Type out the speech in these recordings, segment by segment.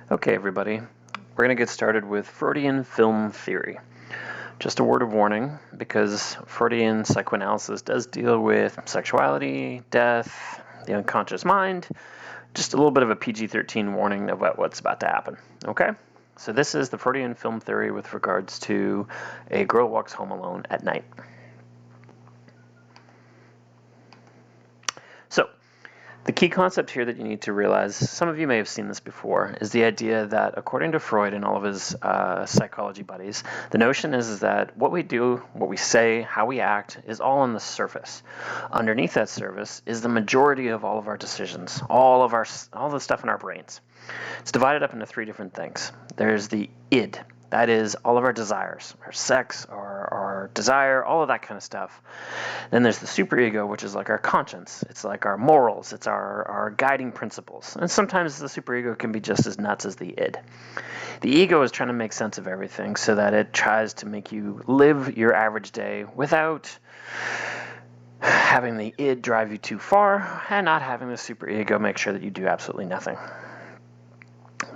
Okay, everybody, we're going to get started with Freudian film theory. Just a word of warning, because Freudian psychoanalysis does deal with sexuality, death, the unconscious mind. Just a little bit of a PG-13 warning about what's about to happen, okay? So this is the Freudian film theory with regards to a girl walks home alone at night. So, the key concept here that you need to realize, some of you may have seen this before, is the idea that according to Freud and all of his psychology buddies, the notion is that what we do, what we say, how we act is all on the surface. Underneath that surface is the majority of all of our decisions, all the stuff in our brains. It's divided up into three different things. There's the id. That is all of our desires, our sex, our desire, all of that kind of stuff. Then there's the superego, which is like our conscience. It's like our morals. It's our guiding principles. And sometimes the superego can be just as nuts as the id. The ego is trying to make sense of everything so that it tries to make you live your average day without having the id drive you too far and not having the superego make sure that you do absolutely nothing.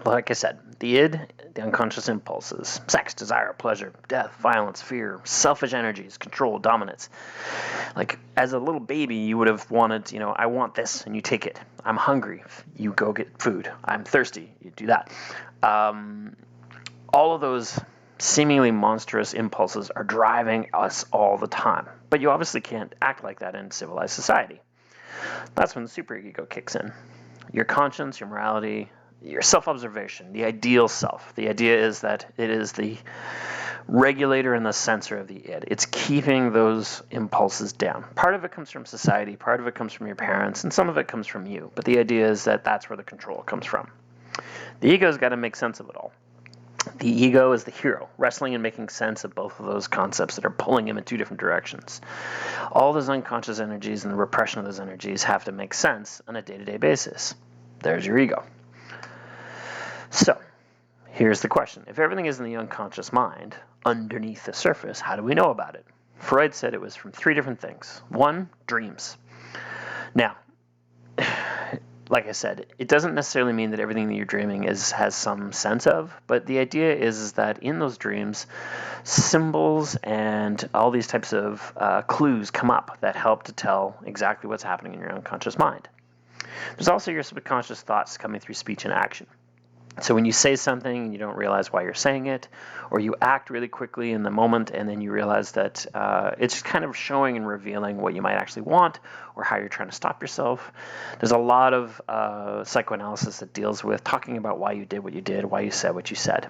Like I said, the id, the unconscious impulses, sex, desire, pleasure, death, violence, fear, selfish energies, control, dominance. Like, as a little baby, you would have wanted, I want this, and you take it. I'm hungry, you go get food. I'm thirsty, you do that. All of those seemingly monstrous impulses are driving us all the time. But you obviously can't act like that in civilized society. That's when the superego kicks in. Your conscience, your morality, your self-observation, the ideal self. The idea is that it is the regulator and the censor of the id. It's keeping those impulses down. Part of it comes from society, part of it comes from your parents, and some of it comes from you. But the idea is that that's where the control comes from. The ego's got to make sense of it all. The ego is the hero, wrestling and making sense of both of those concepts that are pulling him in two different directions. All those unconscious energies and the repression of those energies have to make sense on a day-to-day basis. There's your ego. So, here's the question. If everything is in the unconscious mind, underneath the surface, how do we know about it? Freud said it was from three different things. One, dreams. Now, like I said, it doesn't necessarily mean that everything that you're dreaming has some sense of, but the idea is that in those dreams, symbols and all these types of clues come up that help to tell exactly what's happening in your unconscious mind. There's also your subconscious thoughts coming through speech and action. So when you say something and you don't realize why you're saying it, or you act really quickly in the moment and then you realize that it's kind of showing and revealing what you might actually want or how you're trying to stop yourself. There's a lot of psychoanalysis that deals with talking about why you did what you did, why you said what you said.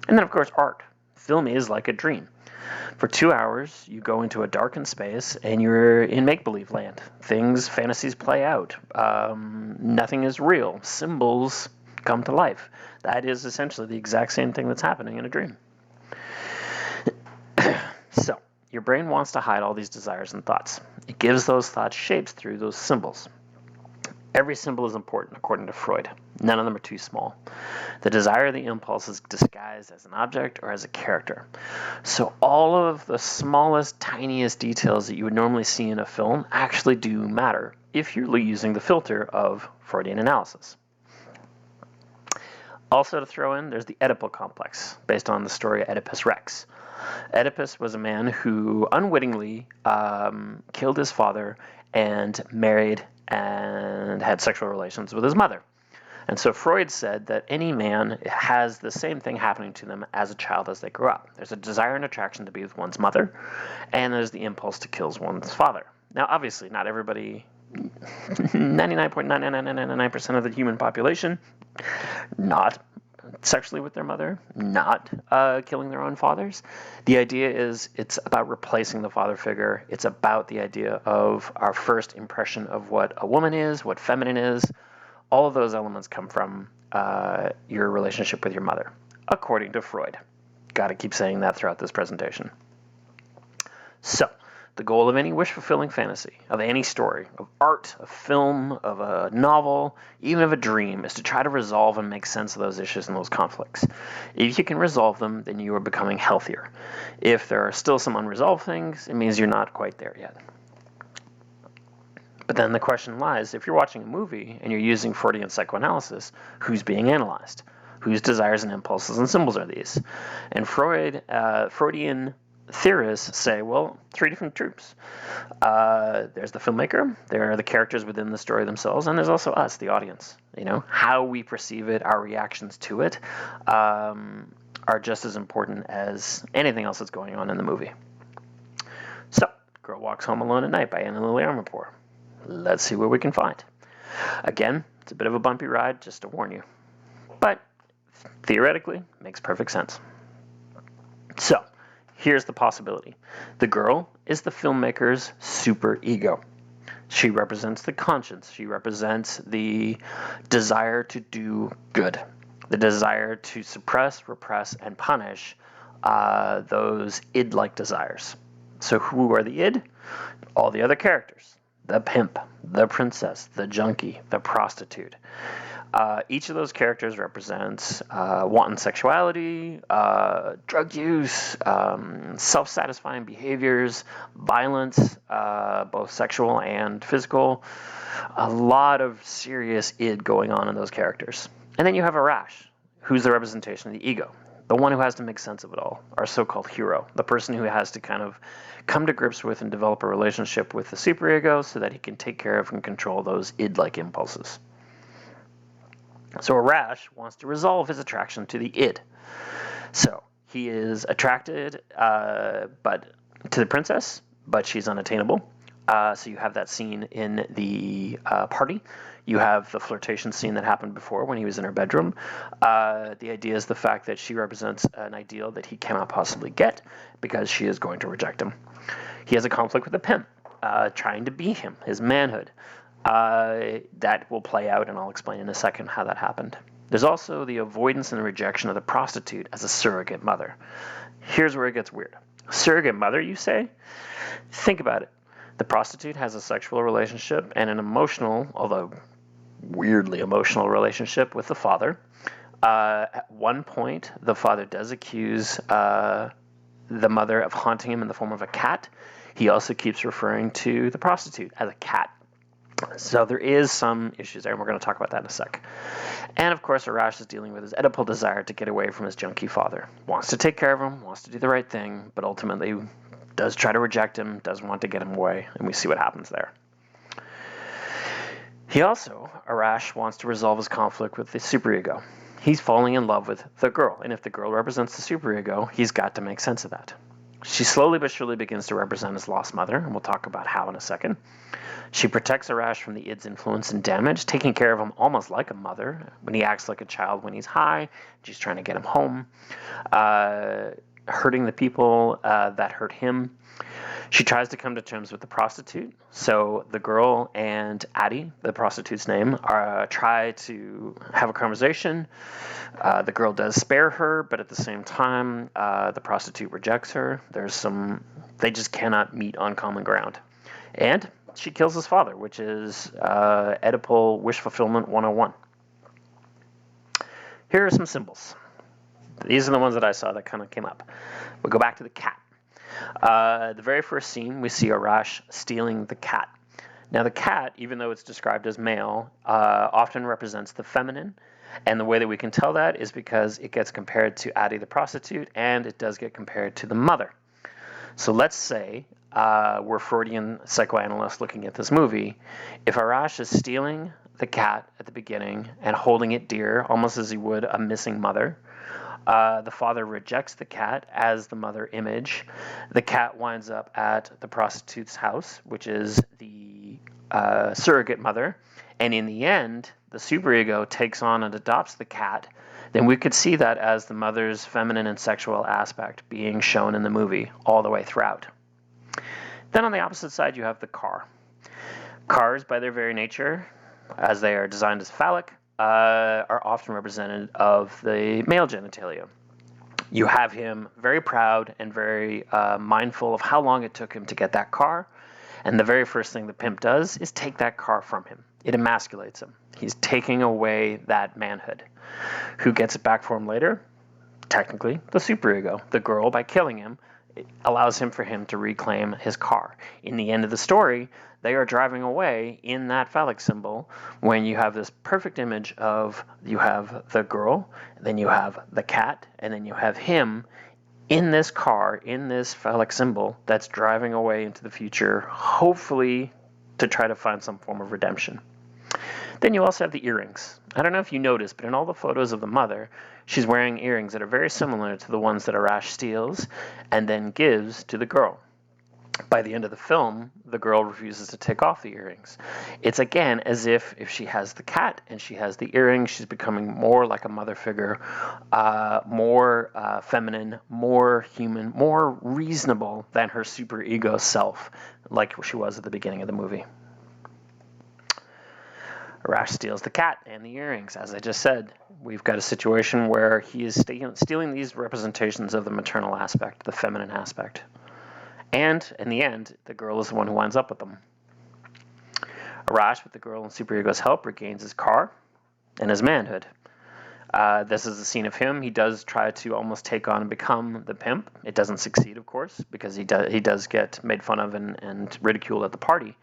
And then, of course, art. Film is like a dream. For 2 hours, you go into a darkened space and you're in make-believe land. Fantasies play out. Nothing is real. Symbols come to life. That is essentially the exact same thing that's happening in a dream. So, your brain wants to hide all these desires and thoughts. It gives those thoughts shapes through those symbols. Every symbol is important, according to Freud. None of them are too small. The desire, the impulse, is disguised as an object or as a character. So all of the smallest, tiniest details that you would normally see in a film actually do matter if you're using the filter of Freudian analysis. Also to throw in, there's the Oedipal complex, based on the story of Oedipus Rex. Oedipus was a man who unwittingly killed his father and married and had sexual relations with his mother. And so Freud said that any man has the same thing happening to them as a child as they grow up. There's a desire and attraction to be with one's mother, and there's the impulse to kill one's father. Now, obviously, not everybody, 99.99999% of the human population, not sexually with their mother, not killing their own fathers. The idea is it's about replacing the father figure. It's about the idea of our first impression of what a woman is, what feminine is. All of those elements come from your relationship with your mother, according to Freud. Got to keep saying that throughout this presentation. So, the goal of any wish-fulfilling fantasy, of any story, of art, of film, of a novel, even of a dream, is to try to resolve and make sense of those issues and those conflicts. If you can resolve them, then you are becoming healthier. If there are still some unresolved things, it means you're not quite there yet. But then the question lies, if you're watching a movie and you're using Freudian psychoanalysis, who's being analyzed? Whose desires and impulses and symbols are these? And Freudian theorists say, well, three different groups. There's the filmmaker, there are the characters within the story themselves, and there's also us, the audience. How we perceive it, our reactions to it, are just as important as anything else that's going on in the movie. So, Girl Walks Home Alone at Night by Anna Lily Armapour. Let's see what we can find. Again, it's a bit of a bumpy ride, just to warn you. But theoretically, makes perfect sense. So, here's the possibility. The girl is the filmmaker's superego. She represents the conscience. She represents the desire to do good, the desire to suppress, repress, and punish those id-like desires. So who are the id? All the other characters. The pimp, the princess, the junkie, the prostitute. Each of those characters represents wanton sexuality, drug use, self-satisfying behaviors, violence, both sexual and physical. A lot of serious id going on in those characters. And then you have Arash, who's the representation of the ego, the one who has to make sense of it all, our so-called hero, the person who has to kind of come to grips with and develop a relationship with the superego so that he can take care of and control those id-like impulses. So Arash wants to resolve his attraction to the id. So he is attracted but to the princess, but she's unattainable. So you have that scene in the party. You have the flirtation scene that happened before when he was in her bedroom. The idea is the fact that she represents an ideal that he cannot possibly get because she is going to reject him. He has a conflict with the pimp, trying to be him, his manhood. That will play out, and I'll explain in a second how that happened. There's also the avoidance and rejection of the prostitute as a surrogate mother. Here's where it gets weird. Surrogate mother, you say? Think about it. The prostitute has a sexual relationship and an emotional, although weirdly emotional, relationship with the father. At one point, the father does accuse the mother of haunting him in the form of a cat. He also keeps referring to the prostitute as a cat. So there is some issues there, and we're going to talk about that in a sec. And of course, Arash is dealing with his Oedipal desire to get away from his junkie father. Wants to take care of him, wants to do the right thing, but ultimately does try to reject him, doesn't want to get him away, and we see what happens there. He also, Arash, wants to resolve his conflict with the superego. He's falling in love with the girl, and if the girl represents the superego, he's got to make sense of that. She slowly but surely begins to represent his lost mother, and we'll talk about how in a second. She protects Arash from the id's influence and damage, taking care of him almost like a mother. When he acts like a child when he's high, she's trying to get him home, hurting the people that hurt him. She tries to come to terms with the prostitute. So the girl and Addie, the prostitute's name, try to have a conversation. The girl does spare her, but at the same time, the prostitute rejects her. They just cannot meet on common ground. And she kills his father, which is Oedipal Wish Fulfillment 101. Here are some symbols. These are the ones that I saw that kind of came up. We'll go back to the cat. The very first scene, we see Arash stealing the cat. Now, the cat, even though it's described as male, often represents the feminine. And the way that we can tell that is because it gets compared to Addie the prostitute, and it does get compared to the mother. So let's say we're Freudian psychoanalysts looking at this movie. If Arash is stealing the cat at the beginning and holding it dear, almost as he would a missing mother, the father rejects the cat as the mother image. The cat winds up at the prostitute's house, which is the surrogate mother. And in the end, the superego takes on and adopts the cat. Then we could see that as the mother's feminine and sexual aspect being shown in the movie all the way throughout. Then on the opposite side, you have the car. Cars, by their very nature, as they are designed as phallic, are often represented of the male genitalia. You have him very proud and very mindful of how long it took him to get that car, and the very first thing the pimp does is take that car from him. It emasculates him. He's taking away that manhood. Who gets it back for him later? Technically, the superego. The girl, by killing him, allows for him to reclaim his car. In the end of the story, they are driving away in that phallic symbol when you have this perfect image of you have the girl, then you have the cat, and then you have him in this car, in this phallic symbol that's driving away into the future, hopefully to try to find some form of redemption. Then you also have the earrings. I don't know if you noticed, but in all the photos of the mother, she's wearing earrings that are very similar to the ones that Arash steals and then gives to the girl. By the end of the film, the girl refuses to take off the earrings. It's again as if she has the cat and she has the earrings, she's becoming more like a mother figure, more feminine, more human, more reasonable than her superego self, like she was at the beginning of the movie. Arash steals the cat and the earrings. As I just said, we've got a situation where he is stealing these representations of the maternal aspect, the feminine aspect. And in the end, the girl is the one who winds up with them. Arash, with the girl and superego's help, regains his car and his manhood. This is a scene of him. He does try to almost take on and become the pimp. It doesn't succeed, of course, because he does get made fun of and ridiculed at the party.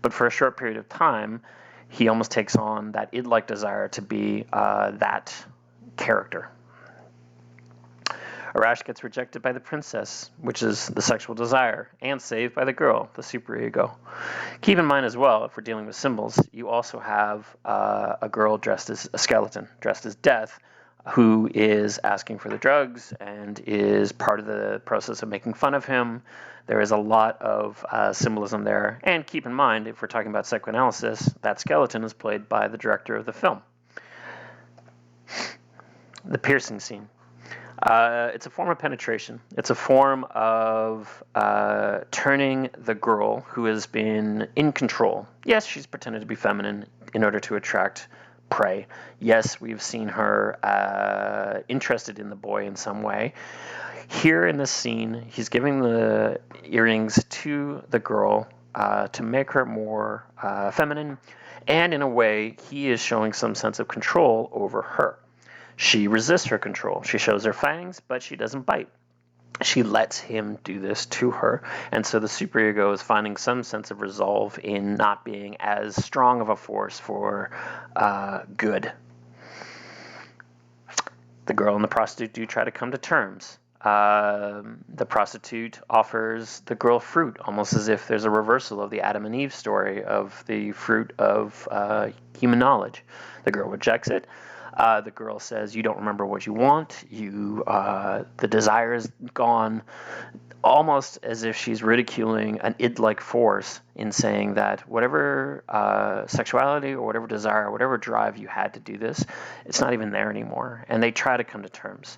But for a short period of time, he almost takes on that id-like desire to be that character. Arash gets rejected by the princess, which is the sexual desire, and saved by the girl, the superego. Keep in mind as well, if we're dealing with symbols, you also have a girl dressed as a skeleton, dressed as death, who is asking for the drugs and is part of the process of making fun of him. There is a lot of symbolism there. And keep in mind, if we're talking about psychoanalysis, that skeleton is played by the director of the film. The piercing scene. It's a form of penetration. It's a form of turning the girl who has been in control. Yes, she's pretended to be feminine in order to attract prey. Yes, we've seen her interested in the boy in some way. Here in this scene, he's giving the earrings to the girl to make her more feminine, and in a way, he is showing some sense of control over her. She resists her control. She shows her fangs, but she doesn't bite. She lets him do this to her, and so the superego is finding some sense of resolve in not being as strong of a force for good. The girl and the prostitute do try to come to terms. The prostitute offers the girl fruit, almost as if there's a reversal of the Adam and Eve story of the fruit of human knowledge. The girl rejects it. The girl says, "You don't remember what you want. The desire is gone," almost as if she's ridiculing an id-like force in saying that whatever sexuality or whatever desire or whatever drive you had to do this, it's not even there anymore. And they try to come to terms.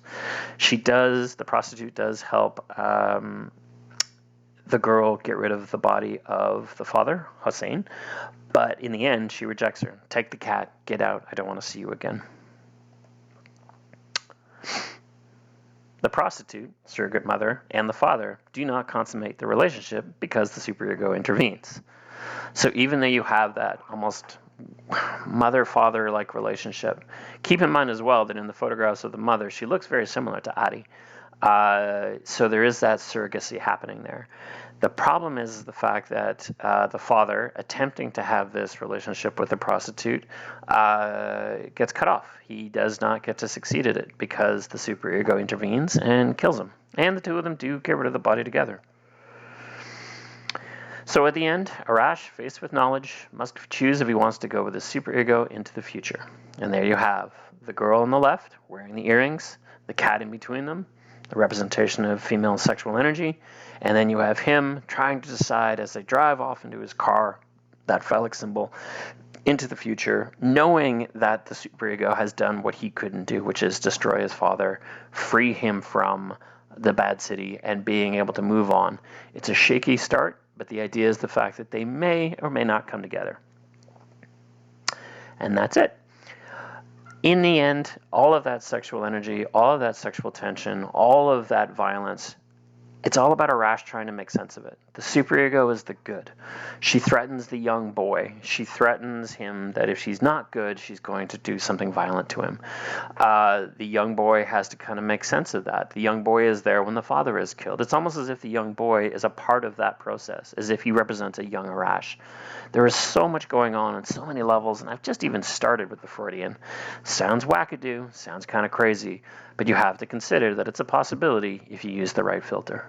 The prostitute does help the girl get rid of the body of the father, Hossein, but in the end, she rejects her. "Take the cat, get out, I don't want to see you again." The prostitute, surrogate mother, and the father do not consummate the relationship because the superego intervenes. So even though you have that almost mother-father-like relationship, keep in mind as well that in the photographs of the mother, she looks very similar to Adi. So there is that surrogacy happening there. The problem is the fact that the father, attempting to have this relationship with the prostitute, gets cut off. He does not get to succeed at it because the superego intervenes and kills him. And the two of them do get rid of the body together. So at the end, Arash, faced with knowledge, must choose if he wants to go with his superego into the future. And there you have the girl on the left, wearing the earrings, the cat in between them, the representation of female sexual energy, and then you have him trying to decide as they drive off into his car, that phallic symbol, into the future, knowing that the superego has done what he couldn't do, which is destroy his father, free him from the bad city, and being able to move on. It's a shaky start, but the idea is the fact that they may or may not come together. And that's it. In the end, all of that sexual energy, all of that sexual tension, all of that violence, it's all about Arash trying to make sense of it, The superego is the good. She threatens the young boy. She threatens him that if she's not good, she's going to do something violent to him. The young boy has to kind of make sense of that. The young boy is there when the father is killed. It's almost as if the young boy is a part of that process, as if he represents a young Arash. There is so much going on so many levels, and I've just even started with the Freudian. Sounds wackadoo, sounds kind of crazy, but you have to consider that it's a possibility if you use the right filter.